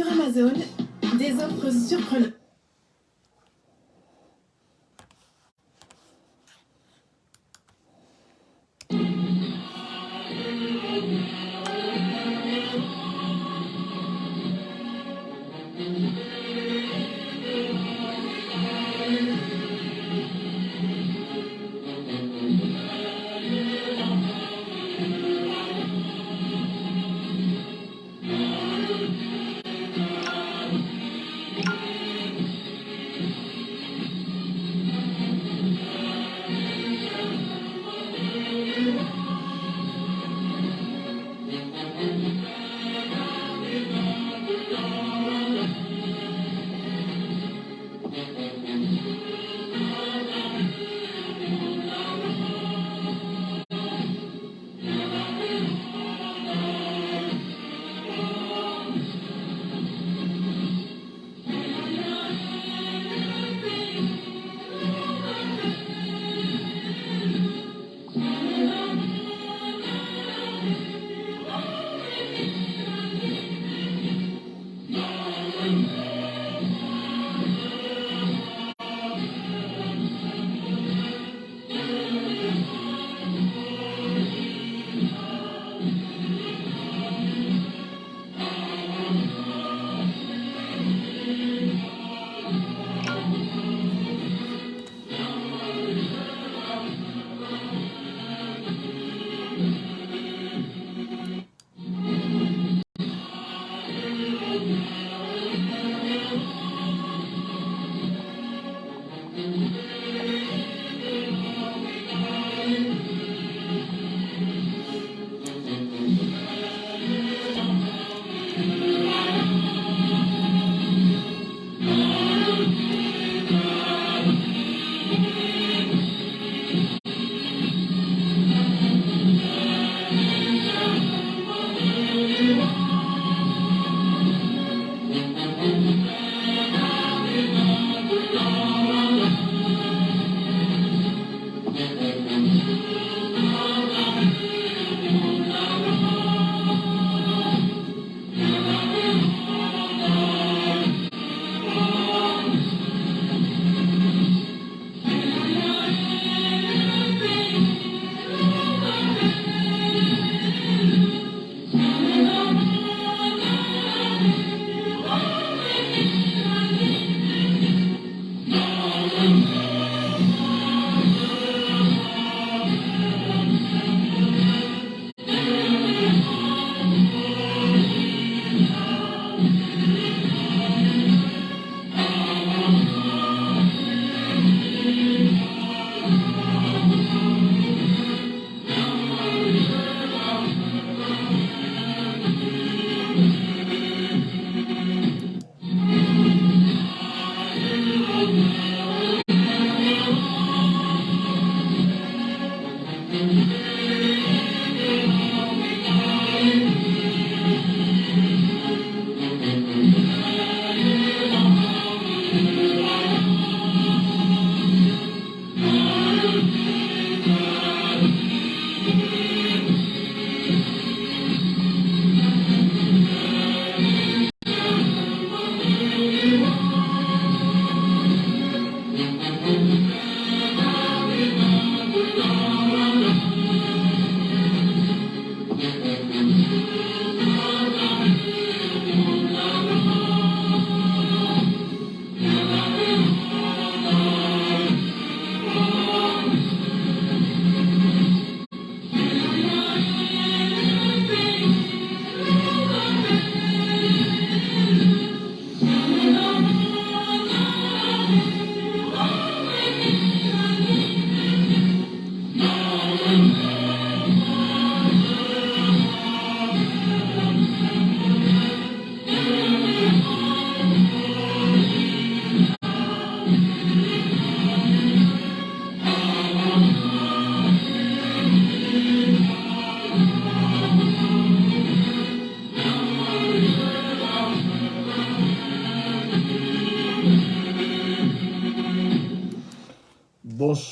Sur Amazon, des offres surprenantes.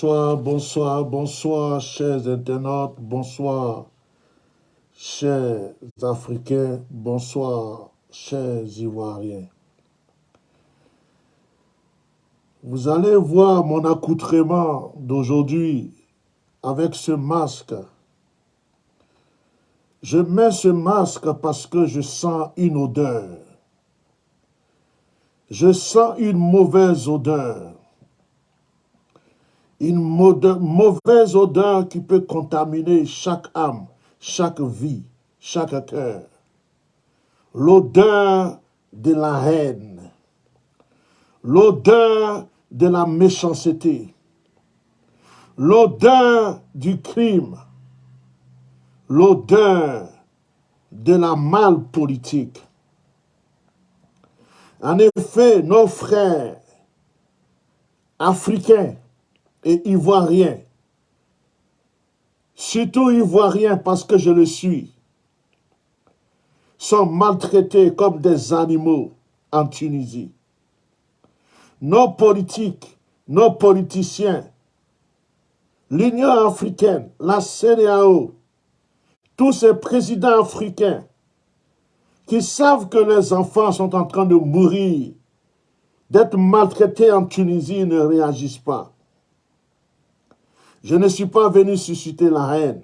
Bonsoir, bonsoir, bonsoir, chers internautes, bonsoir, chers Africains, bonsoir, chers Ivoiriens. Vous allez voir mon accoutrement d'aujourd'hui avec ce masque. Je mets ce masque parce que je sens une odeur. Je sens une mauvaise odeur. Une mauvaise odeur qui peut contaminer chaque âme, chaque vie, chaque cœur. L'odeur de la haine. L'odeur de la méchanceté. L'odeur du crime. L'odeur de la malpolitique. En effet, nos frères africains et ivoiriens, surtout ivoiriens parce que je le suis, sont maltraités comme des animaux en Tunisie. Nos politiques, nos politiciens, l'Union africaine, la CEDEAO, tous ces présidents africains qui savent que les enfants sont en train de mourir, d'être maltraités en Tunisie, ne réagissent pas. Je ne suis pas venu susciter la haine.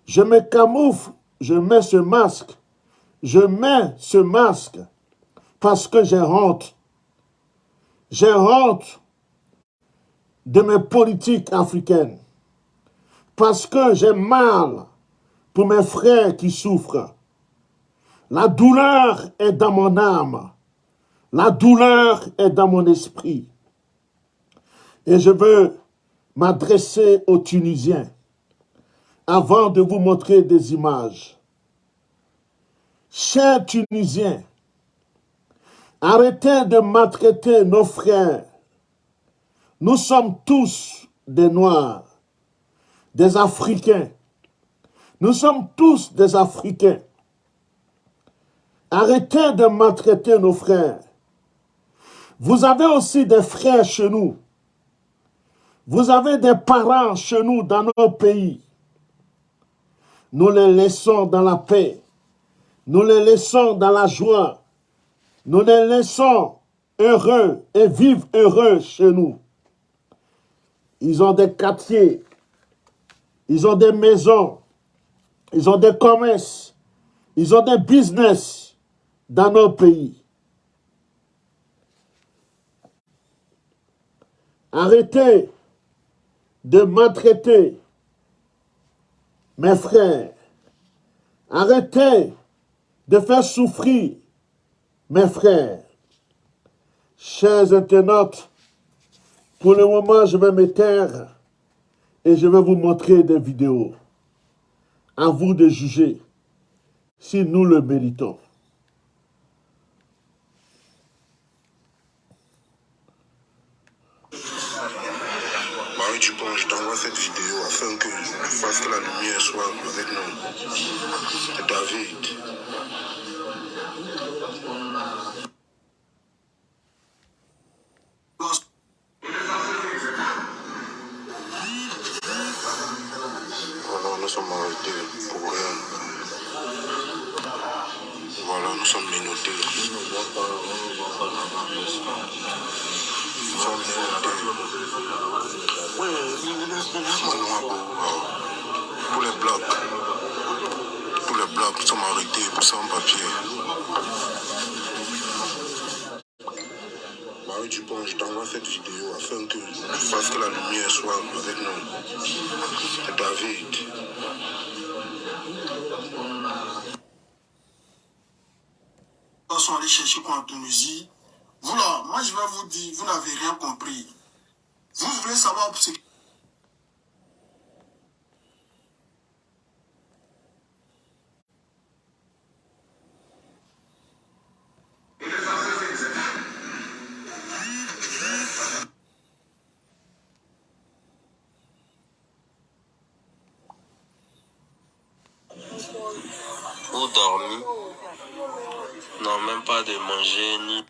Je me camoufle, je mets ce masque. Je mets ce masque parce que j'ai honte. J'ai honte de mes politiques africaines. Parce que j'ai mal pour mes frères qui souffrent. La douleur est dans mon âme. La douleur est dans mon esprit. Et je veux m'adresser aux Tunisiens avant de vous montrer des images. Chers Tunisiens, arrêtez de maltraiter nos frères. Nous sommes tous des Noirs, des Africains. Nous sommes tous des Africains. Arrêtez de maltraiter nos frères. Vous avez aussi des frères chez nous. Vous avez des parents chez nous dans nos pays. Nous les laissons dans la paix. Nous les laissons dans la joie. Nous les laissons heureux et vivent heureux chez nous. Ils ont des quartiers. Ils ont des maisons. Ils ont des commerces. Ils ont des business dans nos pays. Arrêtez de maltraiter mes frères. Arrêtez de faire souffrir mes frères. Chers internautes, pour le moment, je vais me taire et je vais vous montrer des vidéos. À vous de juger si nous le méritons. Marie Dupont, je t'envoie cette vidéo afin que tu fasses que la lumière soit avec nous. C'est David. Voilà, nous sommes arrêtés pour rien. Voilà, nous sommes menottés. Nous sommes menottés. Oui, pour les blocs. Pour les blocs, nous sommes arrêtés pour sans papier. Marie Dupont, je t'envoie cette vidéo afin que tu fasses que la lumière soit avec nous. C'est David. Ils sont allés chercher quoi en Tunisie. Vous là, moi je vais vous dire, vous n'avez rien compris. Vous voulez savoir ce qui... Ou dormi, non même pas de manger ni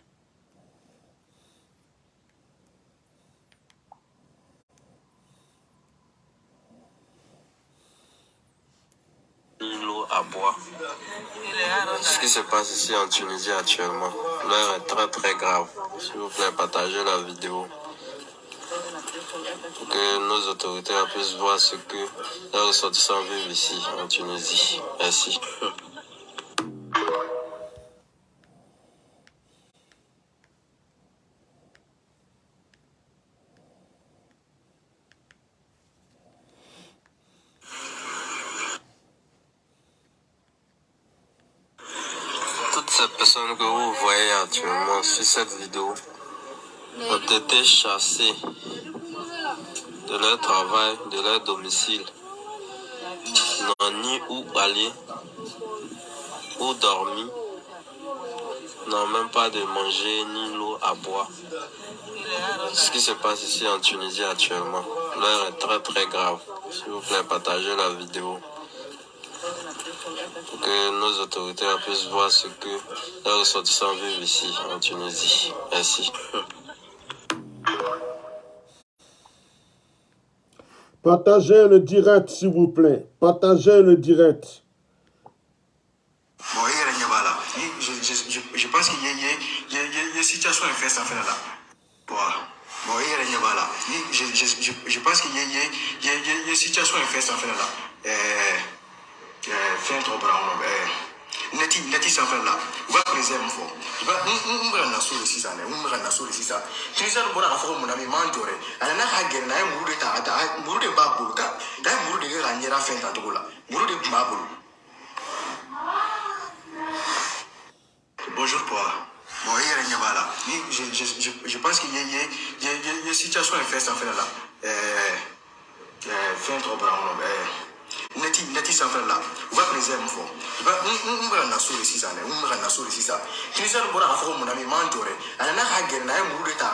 l'eau à boire. Ce qui se passe ici en Tunisie actuellement, l'heure est très très grave. S'il vous plaît, partagez la vidéo pour que nos autorités puissent voir ce que les ressortissants vivent ici en Tunisie. Merci. Toutes ces personnes que vous voyez actuellement sur cette vidéo ont été chassées de leur travail, de leur domicile. Ils n'ont ni où aller, où dormir, n'ont même pas de manger ni l'eau à boire. Ce qui se passe ici en Tunisie actuellement, l'heure est très très grave. S'il vous plaît, partagez la vidéo pour que nos autorités puissent voir ce que les ressortissants vivent ici en Tunisie. Merci. Partagez le direct, s'il vous plaît. Partagez le direct. Bon, je pense qu'il y a une situation de fait, ça fait là. Bon, je pense qu'il y a une situation de fait, ça fait là. Fait un trop bravo. Neti sans faire là. On va préserver mon fond. On va la souris si ça n'est. On va la souris si ça. Tu sais, on va la faire mon ami Mandoré. Elle n'a pas gagné un mouru de ta. Mouru de Baboulka. D'un mouru de la Niera fait un tour là. Mouru de Baboul. Bonjour, toi. Bon, je pense qu'il y a une situation de fait, ça fait là. Fait un trop bravo. Neti sans faire là. On va préserver mon fond. On va la souris si ça n'est. On va la souris si ça. Tu sais, on va la faire mon ami Mandoré. Elle n'a pas gagné un mouru de ta.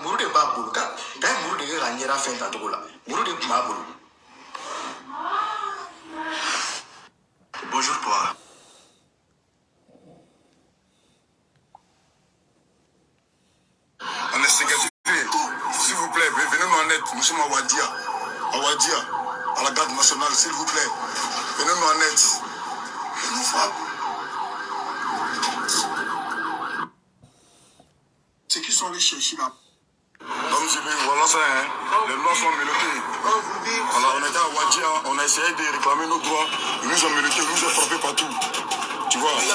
Mouru de Baboulka. D'un mouru de la Niera fait un tour là. Mouru de Baboul. Bonjour, toi. On est sécurisé. S'il vous plaît, venez-nous en aide. Nous sommes à Wadia. À Wadia, à la garde nationale, s'il vous plaît. Venez-nous en aide. Ils nous frappent. Ceux qui sont allés chercher là. Donc, voilà ça, hein. Les lois sont mélotées. Alors, on était à Wadia, on a essayé de réclamer nos droits. Ils nous ont mélotés, ils nous ont frappés partout. Tu vois? Oui,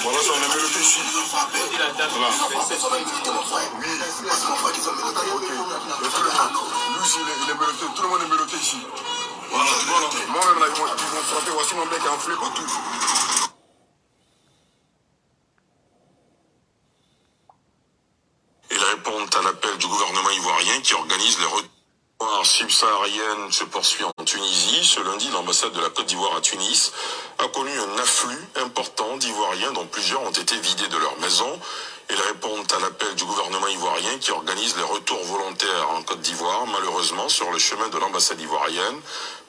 voilà ça, on est mélotés ici. Voilà. Oui. Lui aussi, il est mélotté. Tout le monde est mélotté ici. Voilà. Moi-même, là, ils m'ont frappé. Voici mon bec enflé partout. Ils répondent à l'appel du gouvernement ivoirien qui organise les retours subsaharienne se poursuit en Tunisie. Ce lundi, l'ambassade de la Côte d'Ivoire à Tunis a connu un afflux important d'Ivoiriens dont plusieurs ont été vidés de leur maison. Ils répondent à l'appel du gouvernement ivoirien qui organise les retours volontaires en Côte d'Ivoire. Malheureusement, sur le chemin de l'ambassade ivoirienne,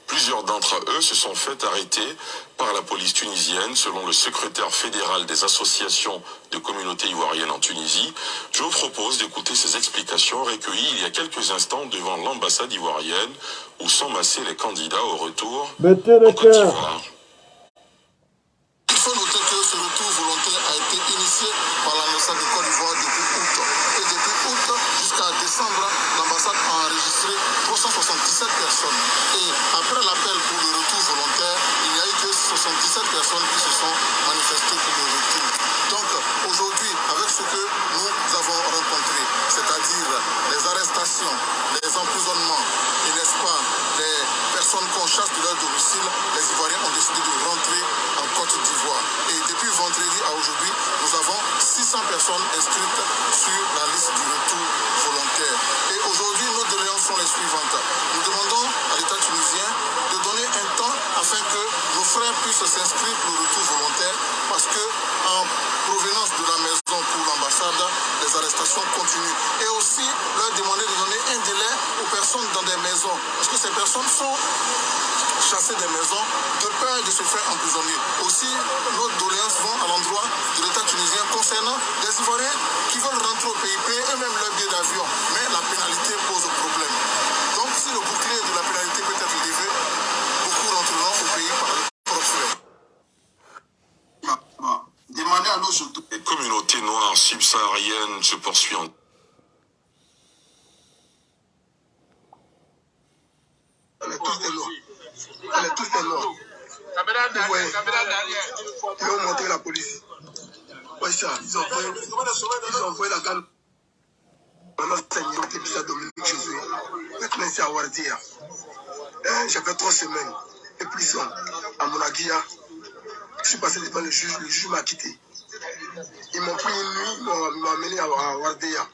plusieurs d'entre eux se sont fait arrêter par la police tunisienne, selon le secrétaire fédéral des associations de communautés ivoiriennes en Tunisie. Je vous propose d'écouter ces explications recueillies il y a quelques instants devant l'ambassade ivoirienne où sont massés les candidats au retour Mettez le en Côte cœur. d'Ivoire. Il faut noter que ce retour volontaire a été initié par l'ambassade de Côte d'Ivoire depuis août. Et depuis août jusqu'à décembre, l'ambassade a enregistré 377 personnes. Et après l'appel pour le retour volontaire, il n'y a eu que 77 personnes qui se sont manifestées pour le retour. Donc aujourd'hui, avec ce que nous avons rencontré, c'est-à-dire les arrestations, les emprisonnements, et n'est-ce pas, les personnes qu'on chasse de leur domicile, les Ivoiriens ont décidé de rentrer en Côte d'Ivoire. Et depuis vendredi à aujourd'hui, nous avons 600 personnes inscrites sur la liste du retour volontaire. Et aujourd'hui, nos doléances sont les suivantes. Nous demandons à l'État tunisien de donner un temps afin que nos frères puissent s'inscrire pour le retour volontaire parce que en provenance de la maison pour l'ambassade, les arrestations continuent. Et aussi leur demander de donner un délai aux personnes dans des maisons parce que ces personnes sont chassées des maisons de peur de se faire emprisonner. Aussi, nos doléances vont à l'endroit de l'État tunisien concernant des Ivoiriens qui veulent rentrer au pays, payer eux-mêmes leur billet d'avion. Mais la pénalité pose problème. Donc, si le bouclier de la pénalité peut être levé, beaucoup rentreront au pays par le propre fait. est allé aujourd'hui. Les communautés noires subsahariennes se poursuivent. On est tous des noirs. On est tous des noirs. Vous voyez, ils ont montré la police. Ouais, ça, ils ont envoyé la gamme. Maintenant, c'est une minute déjà Dominique Josué. Maintenant, c'est à Wardia. J'ai fait 3 semaines de prison à Monaguia. Je suis passé devant le juge m'a quitté. Ils m'ont pris une nuit, ils m'ont amené à Wardia.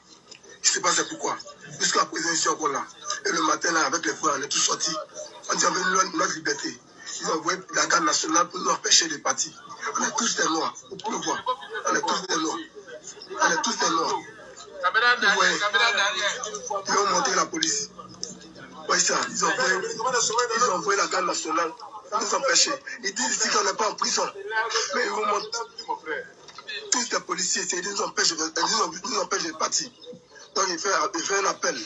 Je ne sais pas c'est pourquoi. Jusqu'à présent, je suis encore là. Et le matin, là, avec les frères, on est tous sortis. On dit, on veut notre liberté. Ils ont envoyé la garde nationale pour nous empêcher de partir. On est tous des noirs. Vous pouvez le voir. On est tous des noirs. On est tous des noirs. Vous voyez, ils ont montré la police. Oui, ça, ils ont envoyé la garde nationale pour nous empêcher. Ils disent ici qu'on n'est pas en prison. Mais ils vous montrent. Tous les policiers, ils nous empêchent de partir. Donc il fait un appel.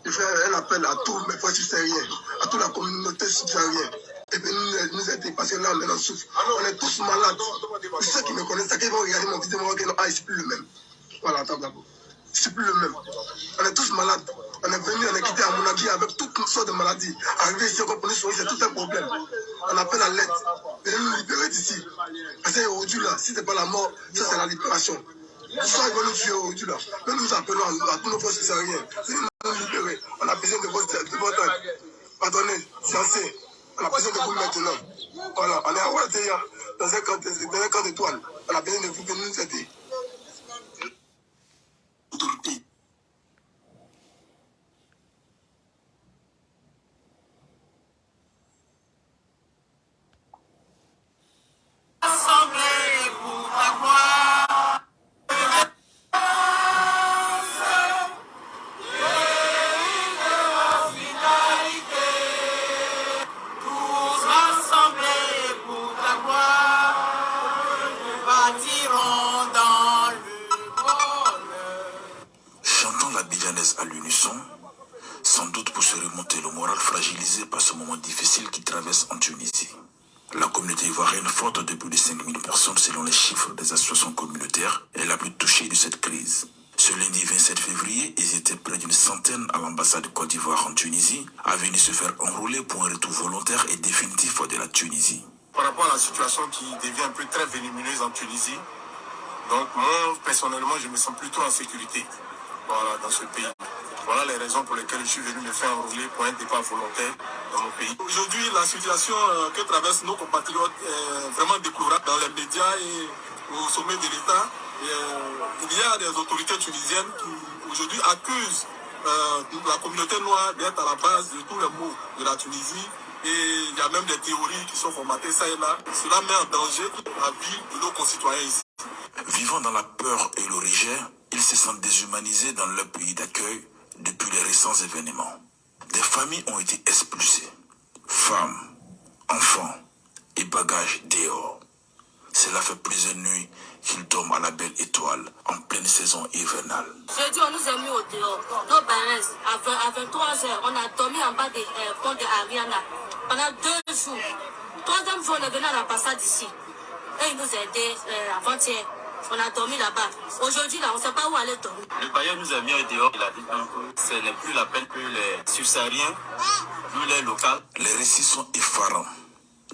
Il fait un appel à tous mes frères subsahariens, à toute la communauté subsaharienne. Et puis nous aider parce que là, maintenant, on souffre. On est tous malades. Ceux qui me connaissent, ceux qui vont regarder mon vidéo, ils vont dire, ah, c'est plus le même. Voilà, attends d'abord. C'est plus le même. On est tous malades. On est venu, on est quitté à Monaguia avec toutes sortes de maladies. Arriver ici, on peut nous soigner, c'est tout un problème. On appelle à l'aide. Venez nous libérer d'ici. Parce qu'aujourd'hui, là, si ce n'est pas la mort, ça c'est la libération. Pourquoi ils vont nous tuer aujourd'hui, là? Nous nous appelons à tous nos frères subsahariens. Venez nous libérer. On a besoin de votre aide. Pardonnez, c'est assez. On a besoin de vous maintenant. Voilà, on est à Ouattaya, dans un camp d'étoiles. On a besoin de vous venir nous aider. Autorité. Chantant la bidjanaise à l'unisson, sans doute pour se remonter le moral fragilisé par ce moment difficile qui traverse en Tunisie. La communauté ivoirienne, forte de plus de 5000 personnes selon les chiffres des associations communautaires, est la plus touchée de cette crise. Ce lundi 27 février, ils étaient près d'une centaine à l'ambassade de Côte d'Ivoire en Tunisie, à venir se faire enrôler pour un retour volontaire et définitif de la Tunisie. Par rapport à la situation qui devient un peu très venimeuse en Tunisie, donc moi, personnellement, je me sens plutôt en sécurité, voilà, dans ce pays. Voilà les raisons pour lesquelles je suis venu me faire enrôler pour un départ volontaire dans mon pays. Aujourd'hui, la situation que traversent nos compatriotes est vraiment découvrable dans les médias et au sommet de l'État. Il y a des autorités tunisiennes qui aujourd'hui accusent la communauté noire d'être à la base de tous les maux de la Tunisie. Et il y a même des théories qui sont formatées ça et là. Cela met en danger la vie de nos concitoyens ici. Vivant dans la peur et le rejet, ils se sentent déshumanisés dans leur pays d'accueil depuis les récents événements. Des familles ont été expulsées. Femmes, enfants et bagages dehors. Cela fait plusieurs nuits qu'ils dorment à la belle étoile en pleine saison hivernale. Jeudi, on nous a mis au dehors. Nos parents, à 23h, on a dormi en bas des ponts de Ariana pendant 2 jours. 3e jour, on est venu à l'ambassade ici. Et ils nous aidaient avant-hier. On a dormi là-bas. Aujourd'hui, là, on ne sait pas où aller dormir. Le bailleur nous a mis au dehors. Il a dit que ce n'est plus la peine que les subsahariens, plus les locaux. Les récits sont effarants.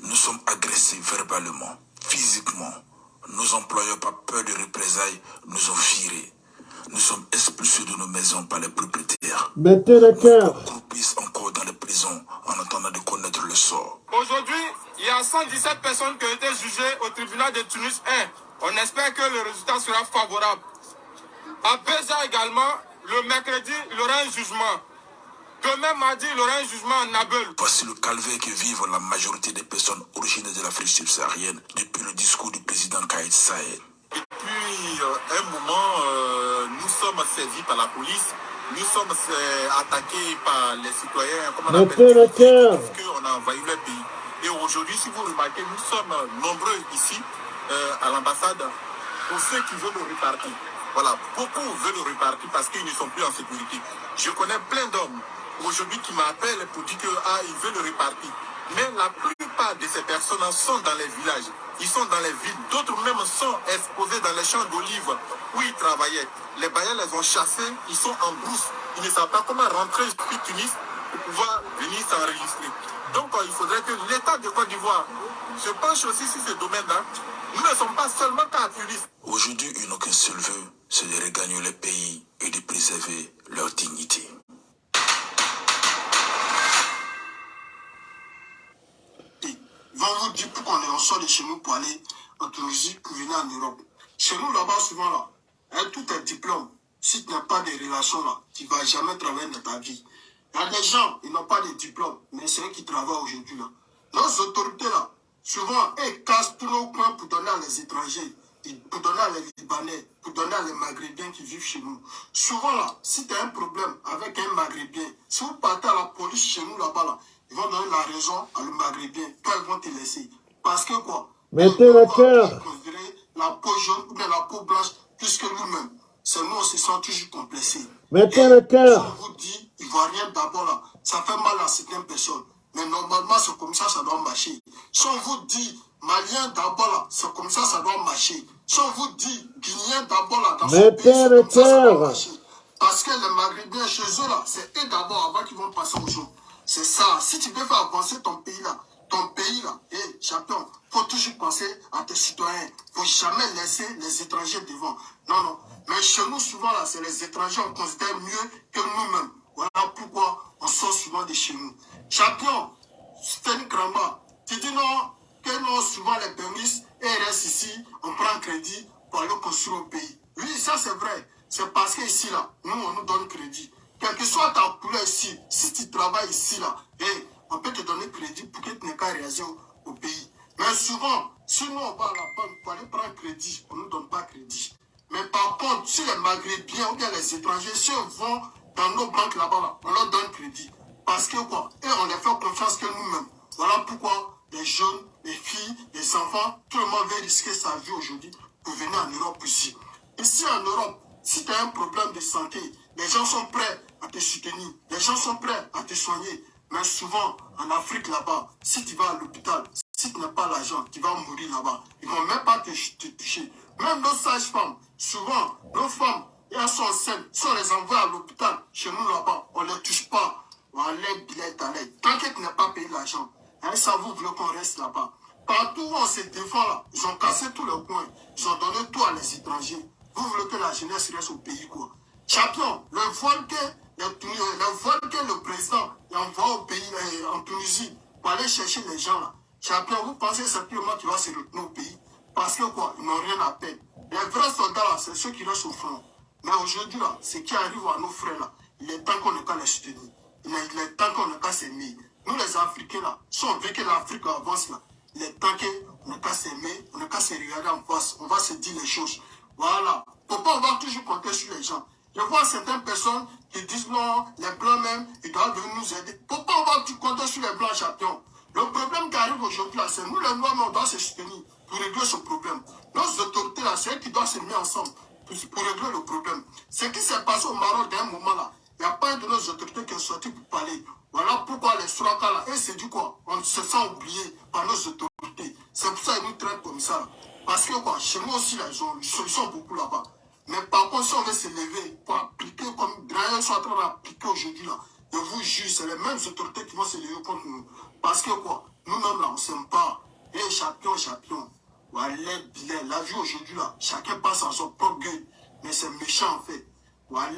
Nous sommes agressés verbalement, physiquement. Nos employeurs, par peur de représailles, nous ont virés. Nous sommes expulsés de nos maisons par les propriétaires. Mettez le cœur. Nous croupissons encore dans les prisons en attendant de connaître le sort. Aujourd'hui, il y a 117 personnes qui ont été jugées au tribunal de Tunis 1. On espère que le résultat sera favorable. À Béja également, le mercredi, il y aura un jugement. Demain, mardi, il y aura un jugement en Nabeul. Voici le calvaire que vivent la majorité des personnes originaires de l'Afrique subsaharienne depuis le discours du président Kais Saied. Depuis un moment, nous sommes servis par la police. Nous sommes attaqués par les citoyens. Mettez le cœur. On a envahi le pays. Et aujourd'hui, si vous remarquez, nous sommes nombreux ici à l'ambassade pour ceux qui veulent le repartir. Voilà, beaucoup veulent le repartir parce qu'ils ne sont plus en sécurité. Je connais plein d'hommes aujourd'hui qui m'appellent pour dire qu'ils veulent le repartir. Mais la plupart de ces personnes sont dans les villages. Ils sont dans les villes. D'autres même sont exposés dans les champs d'olives où ils travaillaient. Les bailleurs les ont chassés. Ils sont en brousse. Ils ne savent pas comment rentrer depuis Tunis pour pouvoir venir s'enregistrer. Donc, il faudrait que l'État de Côte d'Ivoire se penche aussi sur ce domaine-là. Nous ne sommes pas seulement qu'à Tunis. Aujourd'hui, ils n'ont qu'un seul vœu, c'est de regagner le pays et de préserver leur dignité. Va vous dire pourquoi on sort de chez nous pour aller en Tunisie, pour venir en Europe. Chez nous, là-bas, souvent, là, hein, tout est diplôme. Si tu n'as pas de relations, là, tu ne vas jamais travailler dans ta vie. Il y a des gens, ils n'ont pas de diplôme, mais c'est eux qui travaillent aujourd'hui, là. Nos autorités, là, souvent, elles cassent tous nos coins pour donner à les étrangers, pour donner à les Libanais, pour donner à les Maghrébins qui vivent chez nous. Souvent, là, si tu as un problème avec un Maghrébin, si vous partez à la police chez nous, là-bas, là, ils vont donner la raison à le Maghrébin. Quand ils vont te laisser. Parce que quoi? Mettez le cœur. La peau jaune ou bien la peau blanche plus que nous-mêmes. C'est nous, on se sent toujours complexés. Mettez le cœur. Si on vous dit, Ivoirien d'abord là, ça fait mal à certaines personnes. Mais normalement, c'est comme ça doit marcher. Si on vous dit, Malien d'abord là, c'est comme ça doit marcher. Si on vous dit, Guinéen d'abord là, dans ce pays, c'est comme ça doit marcher. Parce que les Maghrébins chez eux là, c'est eux d'abord avant qu'ils vont passer aux gens. C'est ça. Si tu veux faire avancer ton pays là, champion, faut toujours penser à tes citoyens. Faut jamais laisser les étrangers devant. Non, non. Mais chez nous, souvent là, c'est les étrangers, on considère mieux que nous-mêmes. Voilà pourquoi on sort souvent de chez nous. Champion, Stéphane Kramba, tu dis non, que non, souvent les bénisses, et restent ici, on prend crédit pour aller construire au pays. Oui, ça c'est vrai. C'est parce que ici là, nous, on nous donne crédit. Quelle que soit ta couleur ici, si tu travailles ici là, on peut te donner crédit pour que tu n'aies qu'à réagir au pays. Mais souvent, si nous on va à la banque pour aller prendre crédit, on ne nous donne pas crédit. Mais par contre, si les Maghrébins ou bien les étrangers, si on vont dans nos banques là-bas, là, on leur donne crédit. Parce que quoi? Et on les fait confiance que nous-mêmes. Voilà pourquoi les jeunes, les filles, les enfants, tout le monde veut risquer sa vie aujourd'hui pour venir en Europe ici. Ici en Europe, si tu as un problème de santé, les gens sont prêts à te soutenir. Les gens sont prêts à te soigner. Mais souvent, en Afrique là-bas, si tu vas à l'hôpital, si tu n'as pas l'argent, tu vas mourir là-bas. Ils ne vont même pas te toucher. Même nos sages-femmes, souvent, nos femmes, elles sont enceintes. Si on les envoie à l'hôpital, chez nous là-bas, on ne les touche pas. On enlève billet à l'aide. Tant que tu n'as pas payé l'argent, ça vous voulez qu'on reste là-bas. Partout où on se défend là, ils ont cassé tous les coins. Ils ont donné tout à les étrangers. Vous voulez que la jeunesse reste au pays, quoi. Champion, le vol que le président envoie au pays, en Tunisie, pour aller chercher les gens là. Champion, vous pensez simplement qu'il va se retourner au pays? Parce que quoi, ils n'ont rien à perdre. Les vrais soldats là, c'est ceux qui restent au front. Mais aujourd'hui là, ce qui arrive à nos frères là, il est temps qu'on ne pas les soutenir. Il est temps qu'on ne pas s'aimer. Nous les Africains là, si on veut que l'Afrique avance là, il est temps qu'on ne pas s'aimer, on ne pas se regarder en face, on va se dire les choses. Voilà. Pourquoi on va toujours compter sur les gens? Je vois certaines personnes qui disent non, les blancs même, ils doivent venir nous aider. Pourquoi on va compter sur les blancs, champions? Le problème qui arrive aujourd'hui là, c'est nous les noirs, mais on doit se soutenir pour régler ce problème. Nos autorités là, c'est eux qui doivent se mettre ensemble pour régler le problème. Ce qui s'est passé au Maroc d'un moment là, il n'y a pas un de nos autorités qui est sorti pour parler. Voilà pourquoi les Souraka là, et c'est du quoi? On se sent oublié par nos autorités. C'est pour ça qu'ils nous traitent comme ça. Parce que quoi, chez nous aussi là, ils sont beaucoup là-bas. Mais par contre, si on veut se lever pour appliquer comme Drayen sont en train d'appliquer aujourd'hui là, je vous jure, c'est les mêmes autorités qui vont se lever contre nous. Parce que quoi, nous-mêmes là, on ne s'aime pas. Et champion. Voilà, la vie aujourd'hui là, chacun passe à son propre gueule. Mais c'est méchant en fait. Voilà.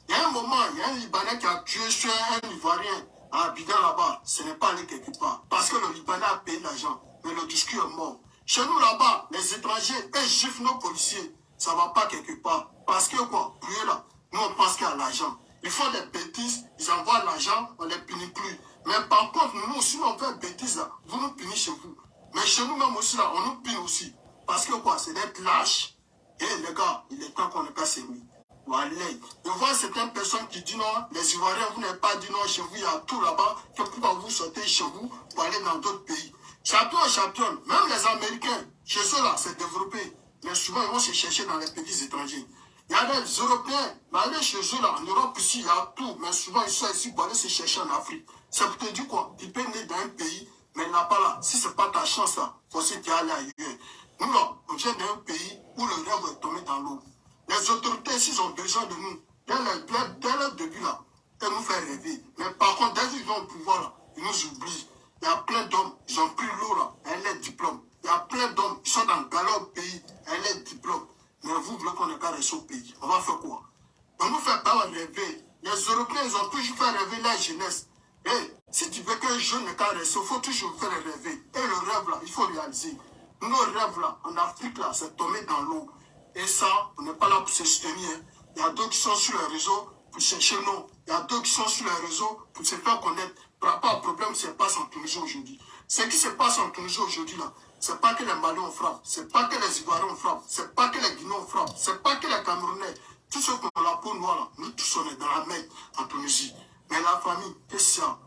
Il y a un moment, il y a un Libanais qui a tué sur un Ivoirien à Abidjan là-bas. Ce n'est pas allé quelque part. Parce que le Libanais a payé l'argent. Mais le discours est mort. Chez nous là-bas, les étrangers, ils giflent nos policiers. Ça ne va pas quelque part. Parce que quoi, pour eux là, nous on pense qu'il y a l'argent. Ils font des bêtises, ils envoient l'argent, on ne les punit plus. Mais par contre, nous, si on fait des bêtises là, vous nous punissez chez vous. Mais chez nous-mêmes aussi là, on nous punit aussi. Parce que quoi, c'est d'être lâche. Et les gars, il est temps qu'on ne casse mis. Voilà. Je vois certaines personnes qui disent non, les Ivoiriens, vous n'avez pas dit non, chez vous, il y a tout là-bas, que pourquoi vous sortez chez vous pour aller dans d'autres pays. Champion, même les Américains, chez eux là, c'est développé. Mais souvent, ils vont se chercher dans les pays étrangers. Il y a des Européens, mais aller chez eux là, en Europe ici, il y a tout. Mais souvent, ils sont ici pour aller se chercher en Afrique. Ça peut te dire quoi? Tu peux naître dans un pays, Mais il n'a pas là. Si ce n'est pas ta chance là, faut aussi t'y aller ailleurs. Nous là, on vient d'un pays où le rêve est tombé dans l'eau. Les autorités, s'ils ont besoin de nous, dès le début là, elles nous font rêver. Mais par contre, dès qu'ils ont le pouvoir là, ils nous oublient. Il y a plein d'hommes, ils ont pris l'eau là, et les diplômes. Il y a plein d'hommes qui sont dans le galère au pays, et les diplômes. Mais vous voulez qu'on ait qu'à rester au pays. On va faire quoi? On nous fait pas rêver. Les Européens, ils ont toujours fait rêver la jeunesse. Et si tu veux qu'un jeune n'ait qu'à rester, il faut toujours faire rêver. Et le rêve là, il faut réaliser. Nos rêves là, en Afrique là, c'est tombé dans l'eau. Et ça, on n'est pas là pour se soutenir. Il y a d'autres qui sont sur les réseaux pour chercher non. Il y a d'autres qui sont sur les réseaux pour se faire connaître. Par rapport au problème qui se passe en Tunisie aujourd'hui. Ce qui se passe en Tunisie aujourd'hui là, c'est pas que les Maliens frappent, c'est pas que les Ivoiriens frappent, c'est pas que les Guinéens frappent, c'est pas que les Camerounais. Tous ceux qui ont la peau noire là, nous tous on est dans la mer en Tunisie. Mais la famille, qu'est-ce que ça?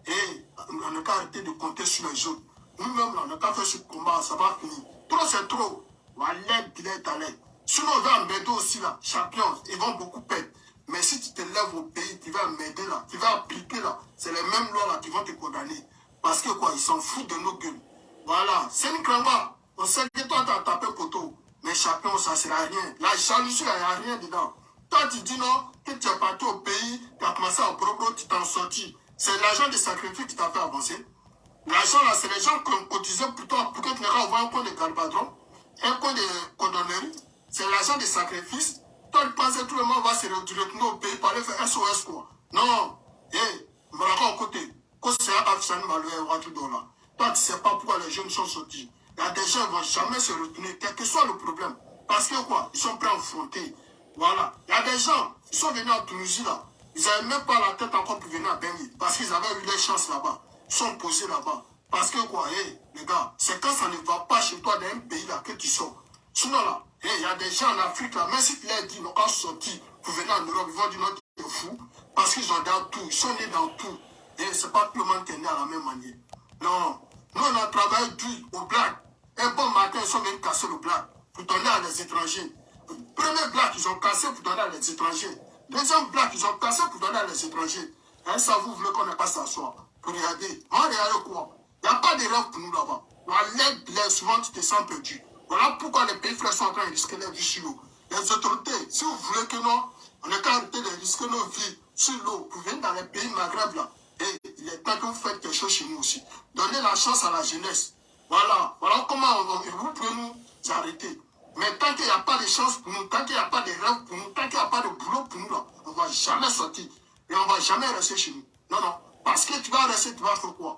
Et on n'a qu'à arrêter de compter sur les autres. Nous-mêmes là, on n'a qu'à faire ce combat, ça va finir. Trop c'est trop. On va l'aide, il est à l'aide. Sinon on va embêter aussi là, champions, ils vont beaucoup perdre. Mais si tu te lèves au pays, tu vas m'aider là, tu vas appliquer là, c'est les mêmes lois là qui vont te condamner. Parce que quoi, ils s'en foutent de nos gueules. Voilà, c'est une cramba. On sait que toi, tu as tapé poteau. Mais champion, ça ne sert à rien. La jalousie, il n'y a rien dedans. Toi, tu dis non, que tu es parti au pays, tu as commencé à propre, tu t'en sortis. C'est l'argent de sacrifice qui t'a fait avancer. L'argent là, c'est les gens qui ont cotisé pour toi, pour que tu n'aies pas avoir un compte de galbadron, un compte de condamnerie. C'est l'argent de sacrifice. Toi, tu penses que tout le monde va se retourner au pays pour aller faire SOS quoi. Non. Hé, me raconte au côté. Quand c'est un affichage malheureux, toi, tu ne sais pas pourquoi les jeunes sont sortis. Il y a des gens qui ne vont jamais se retourner, quel que soit le problème. Parce que quoi, ils sont prêts à affronter. Voilà. Il y a des gens, ils sont venus en Tunisie là. Ils n'avaient même pas la tête encore pour venir à Bengui. Parce qu'ils avaient eu des chances là-bas. Ils sont posés là-bas. Parce que quoi, les gars, c'est quand ça ne va pas chez toi dans un pays là que tu sors. Sinon là, il y a des gens en Afrique là, même si tu leur dis, ils n'ont pas sorti pour venir en Europe, ils vont dire non, tu es fou. Parce qu'ils ont dans tout, ils sont nés dans tout. Et c'est pas tout le monde qui est né à la même manière. Non. Nous, on a travaillé dur au black. Un bon matin, ils sont venus casser le black pour donner à les étrangers. Premier black, ils ont cassé pour donner à les étrangers. Deuxième black, ils ont cassé pour donner à les étrangers. Et ça, vous voulez qu'on n'ait pas s'asseoir pour regarder. On regarde quoi? Il n'y a pas de rêve pour nous là-bas. L'aide, souvent, tu te sens perdu. Voilà pourquoi les pays frères sont en train de risquer leur vie sur l'eau. Les autorités, si vous voulez que non, on est qu'à arrêter de risquer nos vies sur l'eau pour venir dans les pays Maghreb là. Et il est temps que vous faites quelque chose chez nous aussi. Donnez la chance à la jeunesse. Voilà. Voilà comment vous pouvez nous arrêter. Mais tant qu'il n'y a pas de chance pour nous, tant qu'il n'y a pas de rêve pour nous, tant qu'il n'y a pas de boulot pour nous là, on ne va jamais sortir. Et on ne va jamais rester chez nous. Non, non. Parce que tu vas rester, tu vas faire quoi?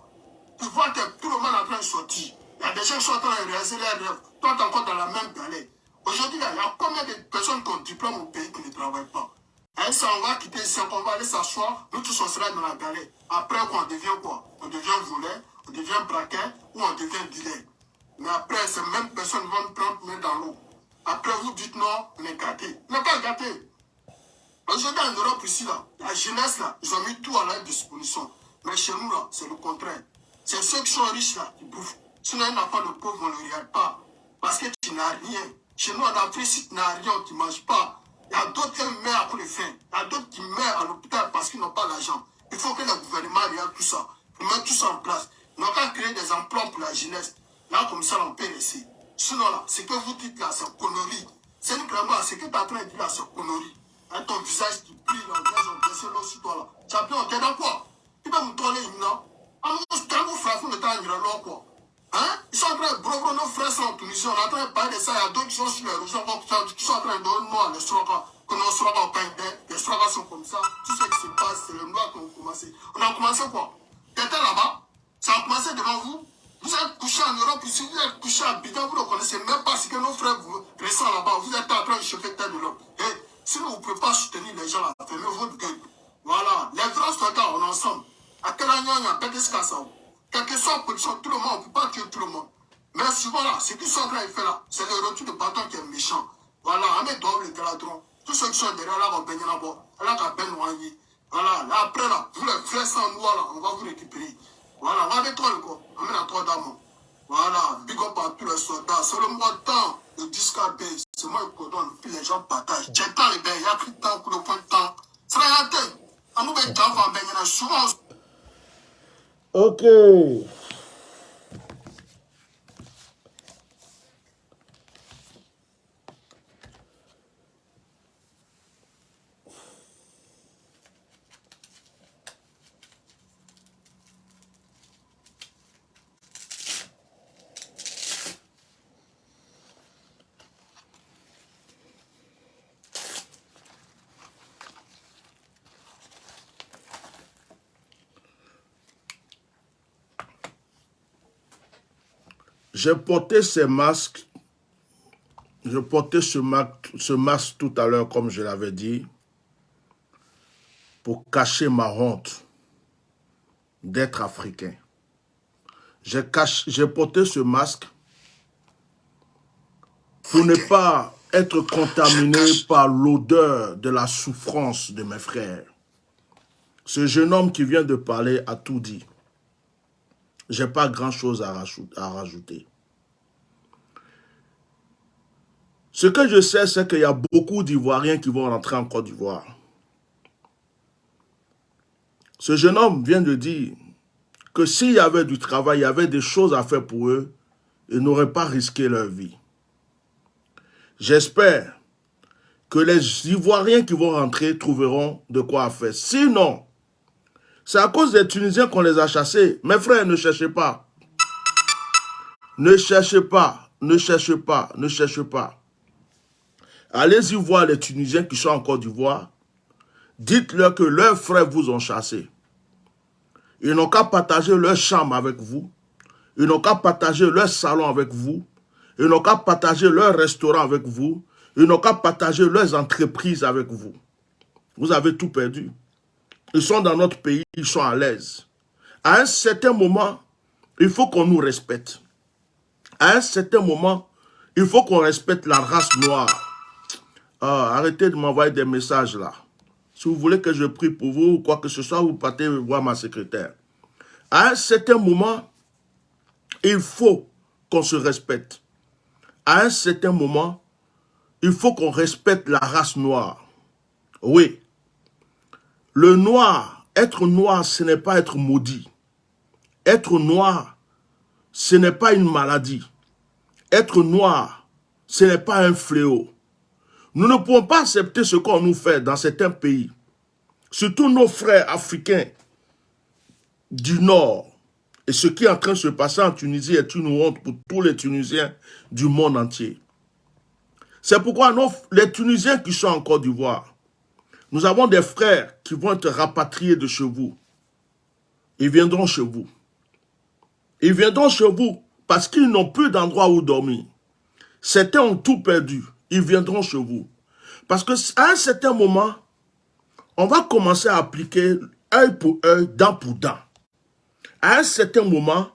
Tu vois que tout le monde est en train de sortir. Il y a des gens qui sont en train de réaliser leurs rêves. Toi, tu es encore dans la même galère. Aujourd'hui, il y a combien de personnes qui ont diplôme au pays qui ne travaillent pas? Et ça, on va quitter ici, on va aller s'asseoir, nous tous on sera dans la galère. Après, quoi, on devient quoi? On devient voleur, on devient braqueur ou on devient dealer. Mais après, ces mêmes personnes vont nous prendre dans l'eau. Après, vous dites non, on est gâtés. On n'est pas gâtés. Aujourd'hui, en Europe, ici, là, la jeunesse, là, ils ont mis tout à leur disposition. Mais chez nous, là, c'est le contraire. C'est ceux qui sont riches, là, qui bouffent. Sinon, il n'y a pas de pauvres, on ne le regarde pas. Parce que tu n'as rien. Chez nous, en Afrique, si tu n'as rien, tu ne manges pas. Il y a d'autres qui meurent après le faim. Il y a d'autres qui meurent à l'hôpital parce qu'ils n'ont pas l'argent. Il faut que le gouvernement regarde tout ça. Pour mettre tout ça en place. Ils n'ont qu'à créer des emplois pour la jeunesse. Là, comme ça, on peut laisser. Sinon, là, ce que vous dites là, c'est connerie. C'est une vraiment, ce que tu es en train de dire là, c'est connerie. Avec ton visage qui brille, on baisse l'eau sur toi là. Champion, t'es dans quoi? Tu vas me tourner une là. Quand vous frappez, vous mettez un là, quoi. Hein? Ils sont en train de broker nos frères en Tunisie. On est en train de parler de ça. Il y a d'autres qui sont sur les réseaux qui sont en train de donner noir, les Sroka. Que nos Sroka ont peint, les Sroka sont comme ça. Tout ce qui se passe, c'est le noir qu'on a commencé. On a commencé quoi? T'étais là-bas? Ça a commencé devant vous? Vous êtes couché en Europe ici, vous êtes couché à Bidon, vous ne connaissez même pas ce que nos frères vous ressentent là-bas. Vous êtes en train de chauffer tête de l'homme. Et si vous ne pouvez pas soutenir les gens là, fermez votre gueule. Voilà. Les vrais soldats, on est ensemble. À quel année on a pété ce cas ça? Quelle que soit la position, tout le monde, on ne peut pas tuer tout le monde. Mais souvent là, ce qu'ils sont en train de faire là, c'est le retour de bâton qui est méchant. Voilà, on met dans le galadron. Tous ceux qui sont derrière là, on va baigner là-bas. Là, on va baigner noyer. Voilà, là après là, vous les vrais sans noir là, on va vous récupérer. Voilà, on va avec toi le corps. On met la toi d'âme. Voilà, big up à tous les soldats. C'est le mois de temps, le 10KB. C'est moi qui coordonne, puis les gens partagent. J'ai le temps, les gars, il y a plus de temps pour le point de temps. C'est la tête. On nous met dans le baigner là, souvent. Ok. J'ai porté ces masques. Je portais ce masque tout à l'heure, comme je l'avais dit, pour cacher ma honte d'être africain. J'ai porté ce masque pour ne pas être contaminé par l'odeur de la souffrance de mes frères. Ce jeune homme qui vient de parler a tout dit. Je n'ai pas grand-chose à rajouter. Ce que je sais, c'est qu'il y a beaucoup d'Ivoiriens qui vont rentrer en Côte d'Ivoire. Ce jeune homme vient de dire que s'il y avait du travail, il y avait des choses à faire pour eux, ils n'auraient pas risqué leur vie. J'espère que les Ivoiriens qui vont rentrer trouveront de quoi faire. Sinon, c'est à cause des Tunisiens qu'on les a chassés. Mes frères, ne cherchez pas. Ne cherchez pas, ne cherchez pas, ne cherchez pas. Allez-y voir les Tunisiens qui sont en Côte d'Ivoire. Dites-leur que leurs frères vous ont chassés. Ils n'ont qu'à partager leur chambre avec vous. Ils n'ont qu'à partager leur salon avec vous. Ils n'ont qu'à partager leur restaurant avec vous. Ils n'ont qu'à partager leurs entreprises avec vous. Vous avez tout perdu. Ils sont dans notre pays, ils sont à l'aise. À un certain moment, il faut qu'on nous respecte. À un certain moment, il faut qu'on respecte la race noire. Arrêtez de m'envoyer des messages là. Si vous voulez que je prie pour vous ou quoi que ce soit, vous partez voir ma secrétaire. À un certain moment, il faut qu'on se respecte. À un certain moment, il faut qu'on respecte la race noire. Oui. Le noir, être noir, ce n'est pas être maudit. Être noir, ce n'est pas une maladie. Être noir, ce n'est pas un fléau. Nous ne pouvons pas accepter ce qu'on nous fait dans certains pays. Surtout nos frères africains du Nord. Et ce qui est en train de se passer en Tunisie est une honte pour tous les Tunisiens du monde entier. C'est pourquoi les Tunisiens qui sont en Côte d'Ivoire, nous avons des frères qui vont être rapatriés de chez vous. Ils viendront chez vous. Ils viendront chez vous parce qu'ils n'ont plus d'endroit où dormir. Certains ont tout perdu. Ils viendront chez vous. Parce qu'à un certain moment, on va commencer à appliquer œil pour œil, dent pour dent. À un certain moment,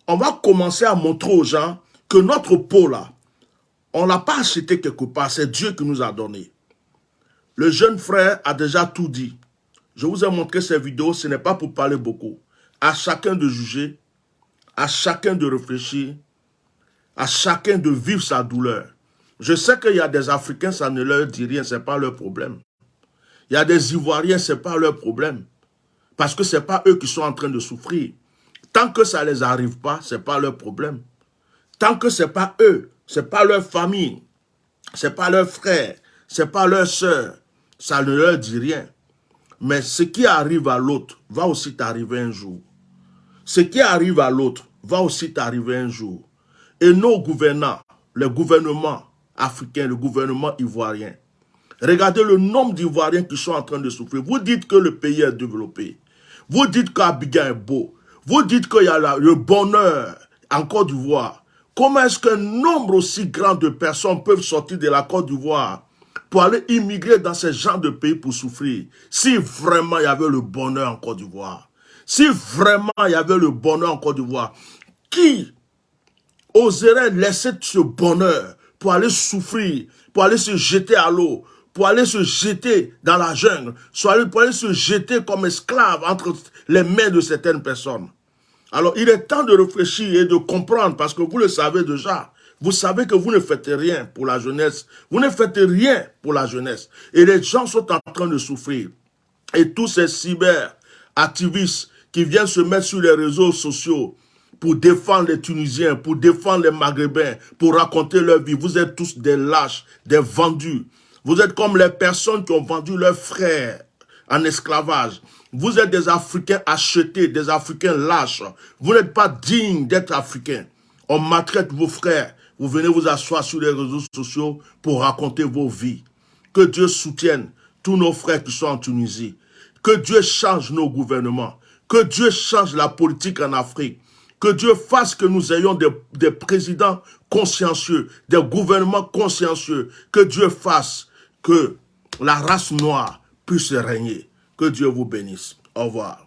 on va commencer à montrer aux gens que notre peau là, on ne l'a pas acheté quelque part, c'est Dieu qui nous a donné. Le jeune frère a déjà tout dit. Je vous ai montré ces vidéos, ce n'est pas pour parler beaucoup. À chacun de juger, à chacun de réfléchir, à chacun de vivre sa douleur. Je sais qu'il y a des Africains, ça ne leur dit rien, ce n'est pas leur problème. Il y a des Ivoiriens, ce n'est pas leur problème. Parce que ce n'est pas eux qui sont en train de souffrir. Tant que ça ne les arrive pas, ce n'est pas leur problème. Tant que ce n'est pas eux, ce n'est pas leur famille, ce n'est pas leurs frères, ce n'est pas leurs sœurs, ça ne leur dit rien. Mais ce qui arrive à l'autre va aussi t'arriver un jour. Ce qui arrive à l'autre va aussi t'arriver un jour. Et nos gouvernants, le gouvernement africain, le gouvernement ivoirien, regardez le nombre d'Ivoiriens qui sont en train de souffrir. Vous dites que le pays est développé. Vous dites qu'Abidjan est beau. Vous dites qu'il y a le bonheur en Côte d'Ivoire. Comment est-ce qu'un nombre aussi grand de personnes peuvent sortir de la Côte d'Ivoire pour aller immigrer dans ce genre de pays pour souffrir? Si vraiment il y avait le bonheur en Côte d'Ivoire, si vraiment il y avait le bonheur en Côte d'Ivoire, qui oserait laisser ce bonheur pour aller souffrir, pour aller se jeter à l'eau, pour aller se jeter dans la jungle, pour aller se jeter comme esclave entre les mains de certaines personnes? Alors, il est temps de réfléchir et de comprendre, parce que vous le savez déjà. Vous savez que vous ne faites rien pour la jeunesse. Vous ne faites rien pour la jeunesse. Et les gens sont en train de souffrir. Et tous ces cyber-activistes qui viennent se mettre sur les réseaux sociaux pour défendre les Tunisiens, pour défendre les Maghrébins, pour raconter leur vie. Vous êtes tous des lâches, des vendus. Vous êtes comme les personnes qui ont vendu leurs frères en esclavage. Vous êtes des Africains achetés, des Africains lâches. Vous n'êtes pas dignes d'être Africains. On maltraite vos frères. Vous venez vous asseoir sur les réseaux sociaux pour raconter vos vies. Que Dieu soutienne tous nos frères qui sont en Tunisie. Que Dieu change nos gouvernements. Que Dieu change la politique en Afrique. Que Dieu fasse que nous ayons des présidents consciencieux, des gouvernements consciencieux. Que Dieu fasse que la race noire puisse régner. Que Dieu vous bénisse. Au revoir.